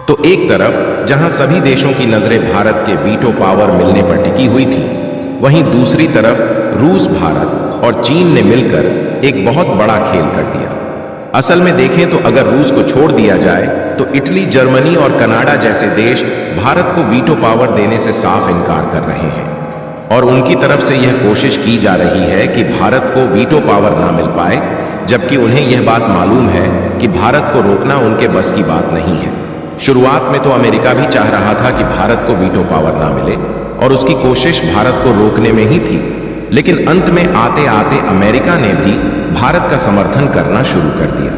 तो एक तरफ जहां सभी देशों की नजरें भारत के वीटो पावर मिलने पर टिकी हुई थी, वहीं दूसरी तरफ रूस, भारत और चीन ने मिलकर एक बहुत बड़ा खेल कर दिया। असल में देखें तो अगर रूस को छोड़ दिया जाए तो इटली, जर्मनी और कनाडा जैसे देश भारत को वीटो पावर देने से साफ इनकार कर रहे हैं और उनकी तरफ से यह कोशिश की जा रही है कि भारत को वीटो पावर ना मिल पाए, जबकि उन्हें यह बात मालूम है कि भारत को रोकना उनके बस की बात नहीं है। शुरुआत में तो अमेरिका भी चाह रहा था कि भारत को वीटो पावर ना मिले और उसकी कोशिश भारत को रोकने में ही थी, लेकिन अंत में आते आते अमेरिका ने भी भारत का समर्थन करना शुरू कर दिया।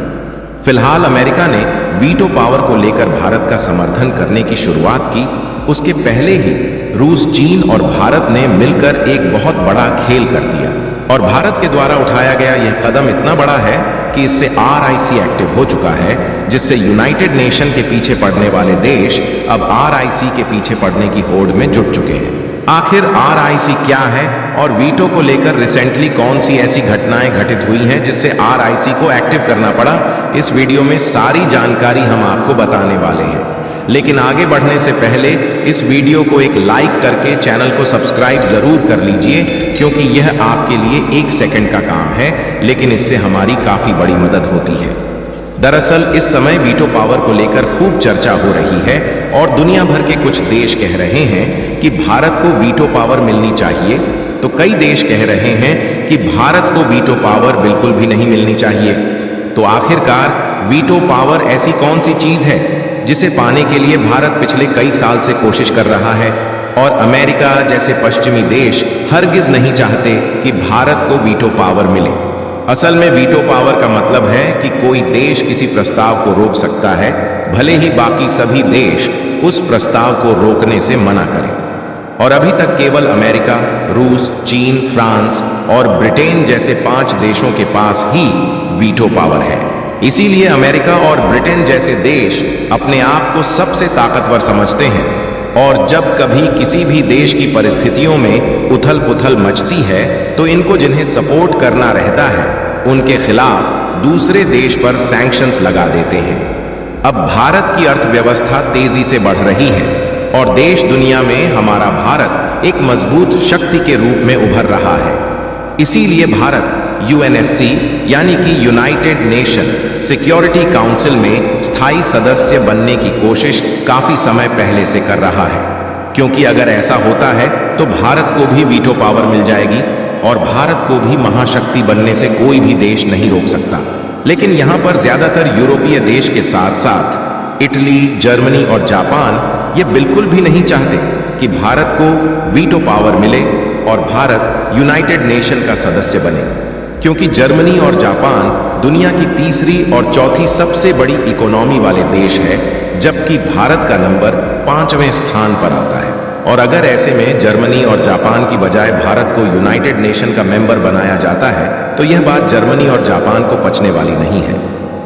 फिलहाल अमेरिका ने वीटो पावर को लेकर भारत का समर्थन करने की शुरुआत की। उसके पहले ही रूस, चीन और भारत ने मिलकर एक बहुत बड़ा खेल कर दिया और भारत के द्वारा उठाया गया यह कदम इतना बड़ा है कि इससे RIC एक्टिव हो चुका है, जिससे यूनाइटेड नेशन के पीछे पड़ने वाले देश अब RIC के पीछे पड़ने की होड़ में जुट चुके हैं। आखिर RIC क्या है और वीटो को लेकर रिसेंटली कौन सी ऐसी घटनाएं घटित हुई हैं जिससे RIC को एक्टिव करना पड़ा, इस वीडियो में सारी जानकारी हम आपको बताने वाले हैं। लेकिन आगे बढ़ने से पहले इस वीडियो को एक लाइक करके चैनल को सब्सक्राइब जरूर कर लीजिए, क्योंकि यह आपके लिए 1 सेकंड का काम है, लेकिन इससे हमारी काफी बड़ी मदद होती है। दरअसल इस समय वीटो पावर को लेकर खूब चर्चा हो रही है और दुनिया भर के कुछ देश कह रहे हैं कि भारत को वीटो पावर मिलनी चाहिए, तो कई देश कह रहे हैं कि भारत को वीटो पावर बिल्कुल भी नहीं मिलनी चाहिए। तो आखिरकार वीटो पावर ऐसी कौन सी चीज है जिसे पाने के लिए भारत पिछले कई साल से कोशिश कर रहा है और अमेरिका जैसे पश्चिमी देश हरगिज नहीं चाहते कि भारत को वीटो पावर मिले। असल में वीटो पावर का मतलब है कि कोई देश किसी प्रस्ताव को रोक सकता है, भले ही बाकी सभी देश उस प्रस्ताव को रोकने से मना करें। और अभी तक केवल अमेरिका, रूस, चीन, फ्रांस और ब्रिटेन जैसे 5 देशों के पास ही वीटो पावर है। इसीलिए अमेरिका और ब्रिटेन जैसे देश अपने आप को सबसे ताकतवर समझते हैं और जब कभी किसी भी देश की परिस्थितियों में उथल पुथल मचती है तो इनको जिन्हें सपोर्ट करना रहता है उनके खिलाफ दूसरे देश पर सैंक्शंस लगा देते हैं। अब भारत की अर्थव्यवस्था तेजी से बढ़ रही है और देश दुनिया में हमारा भारत एक मजबूत शक्ति के रूप में उभर रहा है। इसीलिए भारत UNSC यानी कि यूनाइटेड नेशन सिक्योरिटी काउंसिल में स्थायी सदस्य बनने की कोशिश काफी समय पहले से कर रहा है, क्योंकि अगर ऐसा होता है तो भारत को भी वीटो पावर मिल जाएगी और भारत को भी महाशक्ति बनने से कोई भी देश नहीं रोक सकता। लेकिन यहाँ पर ज्यादातर यूरोपीय देश के साथ साथ इटली, जर्मनी और जापान ये बिल्कुल भी नहीं चाहते कि भारत को वीटो पावर मिले और भारत यूनाइटेड नेशन का सदस्य बने, क्योंकि जर्मनी और जापान दुनिया की तीसरी और चौथी सबसे बड़ी इकोनॉमी वाले देश है, जबकि भारत का नंबर 5वें स्थान पर आता है। और अगर ऐसे में जर्मनी और जापान की बजाय भारत को यूनाइटेड नेशन का मेंबर बनाया जाता है तो यह बात जर्मनी और जापान को पचने वाली नहीं है।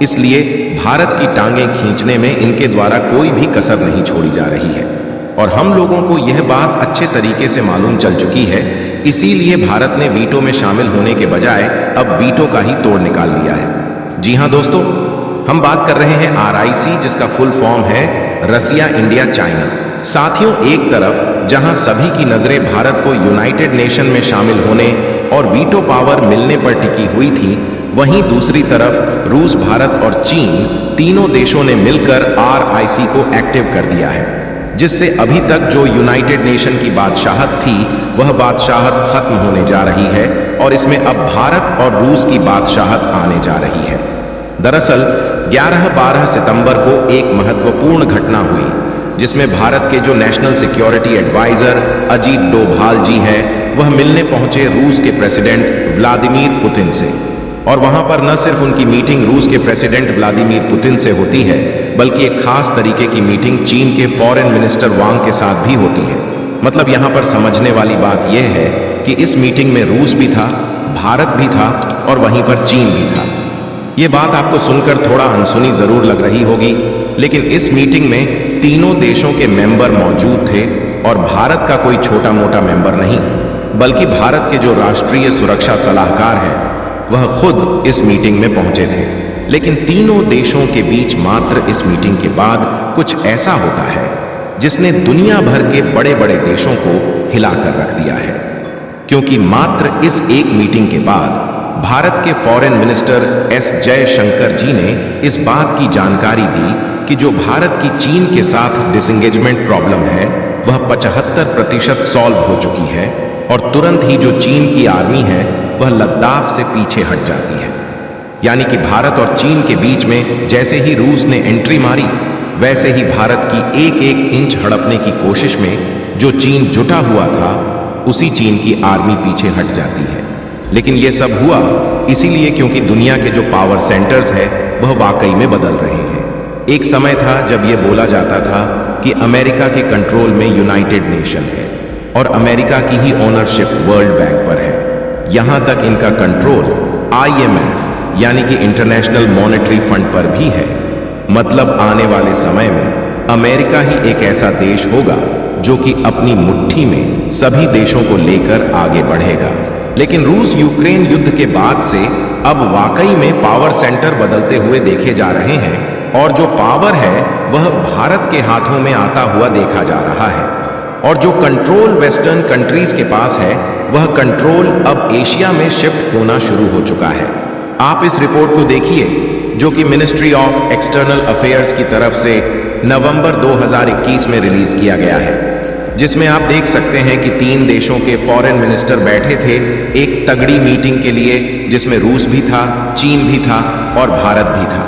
इसलिए भारत की टांगें खींचने में इनके द्वारा कोई भी कसर नहीं छोड़ी जा रही है और हम लोगों को यह बात अच्छे तरीके से मालूम चल चुकी है। इसीलिए भारत ने वीटो में शामिल होने के बजाय अब वीटो का ही तोड़ निकाल लिया है। जी हाँ दोस्तों, हम बात कर रहे हैं RIC, जिसका फुल फॉर्म है रसिया, इंडिया, चाइना। साथियों, एक तरफ जहां सभी की नजरें भारत को यूनाइटेड नेशन में शामिल होने और वीटो पावर मिलने पर टिकी हुई थी, वहीं दूसरी तरफ रूस, भारत और चीन तीनों देशों ने मिलकर RIC को एक्टिव कर दिया है, जिससे अभी तक जो यूनाइटेड नेशन की बादशाहत थी वह बादशाहत खत्म होने जा रही है और इसमें अब भारत और रूस की बादशाहत आने जा रही है। दरअसल 11-12 सितंबर को एक महत्वपूर्ण घटना हुई, जिसमें भारत के जो national security adviser Ajit Doval ji हैं, वह मिलने पहुंचे रूस के प्रेसिडेंट व्लादिमीर पुतिन से। और वहां पर न सिर्फ उनकी मीटिंग रूस के प्रेसिडेंट व्लादिमीर पुतिन से होती है, बल्कि एक खास तरीके की मीटिंग चीन के फॉरेन मिनिस्टर वांग के साथ भी होती है। मतलब यहाँ पर समझने वाली बात यह है कि इस मीटिंग में रूस भी था, भारत भी था और वहीं पर चीन भी था। ये बात आपको सुनकर थोड़ा अनसुनी जरूर लग रही होगी, लेकिन इस मीटिंग में तीनों देशों के मेंबर मौजूद थे और भारत का कोई छोटा मोटा मेंबर नहीं, बल्कि भारत के जो राष्ट्रीय सुरक्षा सलाहकार हैं वह खुद इस मीटिंग में पहुंचे थे। लेकिन तीनों देशों के बीच मात्र इस मीटिंग के बाद कुछ ऐसा होता है जिसने दुनिया भर के बड़े बड़े देशों को हिलाकर रख दिया है। क्योंकि मात्र इस एक मीटिंग के बाद भारत के फॉरेन मिनिस्टर एस जयशंकर जी ने इस बात की जानकारी दी कि जो भारत की चीन के साथ डिसएंगेजमेंट प्रॉब्लम है वह 75% सॉल्व हो चुकी है और तुरंत ही जो चीन की आर्मी है वह लद्दाख से पीछे हट जाती है। यानी कि भारत और चीन के बीच में जैसे ही रूस ने एंट्री मारी वैसे ही भारत की एक एक इंच हड़पने की कोशिश में जो चीन जुटा हुआ था उसी चीन की आर्मी पीछे हट जाती है। लेकिन यह सब हुआ इसीलिए क्योंकि दुनिया के जो पावर सेंटर्स है वह वाकई में बदल रहे हैं। एक समय था जब यह बोला जाता था कि अमेरिका के कंट्रोल में यूनाइटेड नेशन है और अमेरिका की ही ओनरशिप वर्ल्ड बैंक पर है। यहां तक इनका कंट्रोल IMF यानी कि इंटरनेशनल मॉनेटरी फंड पर भी है। मतलब आने वाले समय में अमेरिका ही एक ऐसा देश होगा जो कि अपनी मुट्ठी में सभी देशों को लेकर आगे बढ़ेगा। लेकिन रूस यूक्रेन युद्ध के बाद से अब वाकई में पावर सेंटर बदलते हुए देखे जा रहे हैं और जो पावर है वह भारत के हाथों में आता हुआ देखा जा रहा है और जो कंट्रोल वेस्टर्न कंट्रीज के पास है वह कंट्रोल अब एशिया में शिफ्ट होना शुरू हो चुका है। आप इस रिपोर्ट को देखिए जो कि मिनिस्ट्री ऑफ एक्सटर्नल अफेयर्स की तरफ से नवंबर 2021 में रिलीज किया गया है, जिसमें आप देख सकते हैं कि 3 देशों के फॉरेन मिनिस्टर बैठे थे एक तगड़ी मीटिंग के लिए, जिसमें रूस भी था, चीन भी था और भारत भी था।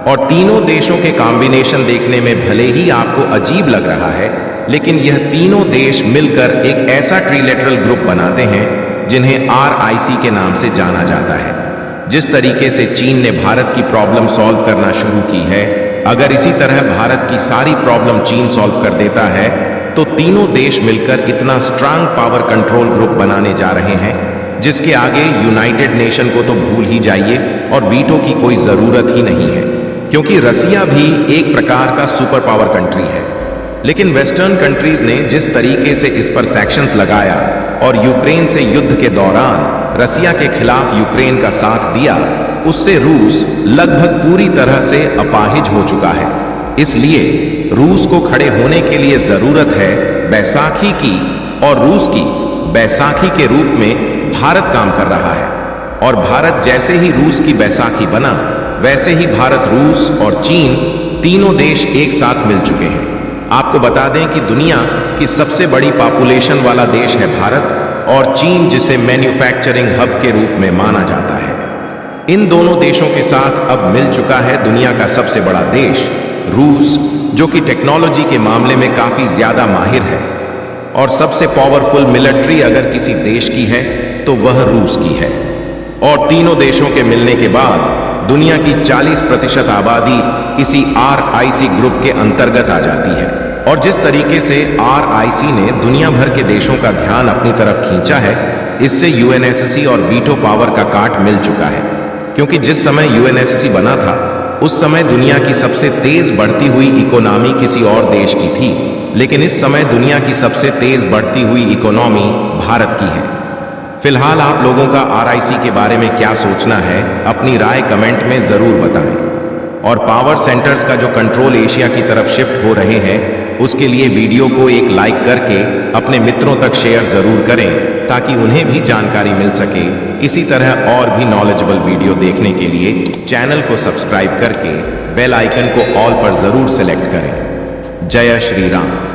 और तीनों देशों के कॉम्बिनेशन देखने में भले ही आपको अजीब लग रहा है, लेकिन यह तीनों देश मिलकर एक ऐसा ट्रिलेटरल ग्रुप बनाते हैं जिन्हें RIC के नाम से जाना जाता है। जिस तरीके से चीन ने भारत की प्रॉब्लम सॉल्व करना शुरू की है, अगर इसी तरह भारत की सारी प्रॉब्लम चीन सॉल्व कर देता है तो तीनों देश मिलकर इतना स्ट्रांग पावर कंट्रोल ग्रुप बनाने जा रहे हैं जिसके आगे यूनाइटेड नेशन को तो भूल ही जाइए और वीटो की कोई जरूरत ही नहीं है, क्योंकि रसिया भी एक प्रकार का सुपर पावर कंट्री है। लेकिन वेस्टर्न कंट्रीज ने जिस तरीके से इस पर सैक्शंस लगाया और यूक्रेन से युद्ध के दौरान रसिया के खिलाफ यूक्रेन का साथ दिया, उससे रूस लगभग पूरी तरह से अपाहिज हो चुका है। इसलिए रूस को खड़े होने के लिए जरूरत है बैसाखी की, और रूस की बैसाखी के रूप में भारत काम कर रहा है। और भारत जैसे ही रूस की बैसाखी बना वैसे ही भारत, रूस और चीन तीनों देश एक साथ मिल चुके हैं। आपको बता दें कि दुनिया की सबसे बड़ी पॉपुलेशन वाला देश है भारत, और चीन जिसे मैन्युफैक्चरिंग हब के रूप में माना जाता है। इन दोनों देशों के साथ अब मिल चुका है दुनिया का सबसे बड़ा देश रूस, जो कि टेक्नोलॉजी के मामले में काफी ज्यादा माहिर है। और सबसे पावरफुल मिलिट्री अगर किसी देश की है तो वह रूस की है। और तीनों देशों के मिलने के बाद दुनिया की 40% आबादी इसी RIC ग्रुप के अंतर्गत आ जाती है। और जिस तरीके से RIC ने दुनिया भर के देशों का ध्यान अपनी तरफ खींचा है, इससे UNSC और वीटो पावर का काट मिल चुका है। क्योंकि जिस समय UNSC बना था उस समय दुनिया की सबसे तेज बढ़ती हुई इकोनॉमी किसी और देश की थी, लेकिन इस समय दुनिया की सबसे तेज बढ़ती हुई इकोनॉमी भारत की है। फिलहाल आप लोगों का RIC के बारे में क्या सोचना है, अपनी राय कमेंट में जरूर बताएं। और पावर सेंटर्स का जो कंट्रोल एशिया की तरफ शिफ्ट हो रहे हैं उसके लिए वीडियो को एक लाइक करके अपने मित्रों तक शेयर जरूर करें ताकि उन्हें भी जानकारी मिल सके। इसी तरह और भी नॉलेजेबल वीडियो देखने के लिए चैनल को सब्सक्राइब करके बेल आइकन को ऑल पर जरूर सेलेक्ट करें। जय श्री राम।